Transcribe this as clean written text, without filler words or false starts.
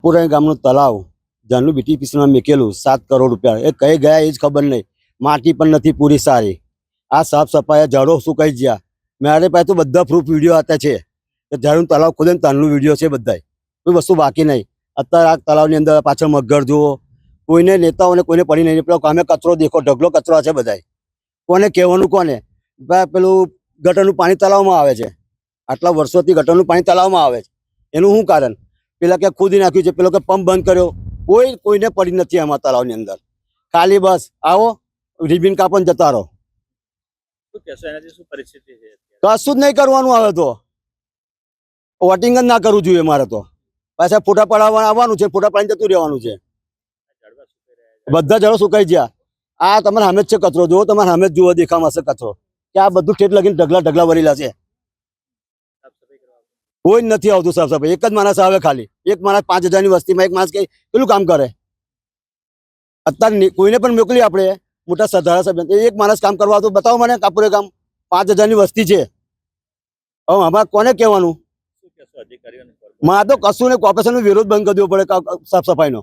પુરાણી ગામનું તલાવ જાનું BTPCમાં મેકેલું 7 કરોડ રૂપિયા એ કઈ ગયા એ જ ખબર નહીં. માટી પણ નથી પૂરી સારી. આ સાફ સફાઈ ઝાડો સુકાઈ ગયા. મારે પાસે તો બધા પ્રૂફ વિડીયો હતા છે કે જાનું તલાવ ખોદે ને તાનનું વિડીયો છે બધાય. કોઈ વસ્તુ બાકી નહીં. અત્યારે આ તલાવની અંદર પાછળ મગર જુઓ, કોઈને નેતાઓને કોઈને પડી નહીં. પેલો કામે કચરો દેખો, ઢગલો કચરો છે બધાય. કોને કહેવાનું કોને? પેલું ગટરનું પાણી તલાવમાં આવે છે. આટલા વર્ષોથી ગટરનું પાણી તલાવમાં આવે છે. એનું શું કારણ? પેલા કે ખોદી નાખ્યું છે, પેલો કે પંપ બંધ કર્યો. કોઈને પડી નથી આમાં તલાવની અંદર. ખાલી બસ આવો રિબિન કાપન જતા રહો. કશું જ નહીં કરવાનું આવે તો વોટિંગ જ ના કરવું જોઈએ. મારે તો પાછા ફોટા પડાવવા આવવાનું છે, ફોટા પાડીને જતું રહેવાનું છે. બધા જળો સુકાઈ ગયા. આ તમારે સામે જ છે કચરો, જુઓ તમારે સામે જ જુઓ, દેખામાં હશે કચરો કે આ બધું ઠેઠ લગીને ઢગલા ભરેલા છે. કોઈ નથી આવતું સાફ સફાઈ. એક જ માણસ આવે, ખાલી એક માણસ 5000ની વસ્તીમાં એક માણસ પેલું કામ કરે. અત્યારે કોઈને પણ મોકલી આપણે મોટા ધારાસભ્ય, એક માણસ કામ કરવા તો બતાવો મને. કાપુરે કામ 5000ની વસ્તી છે. હવે આમાં કોને કહેવાનું? મારે તો કશું ને કોર્પોરેશનનો વિરોધ બંધ કરી દેવો પડે સાફ સફાઈનો.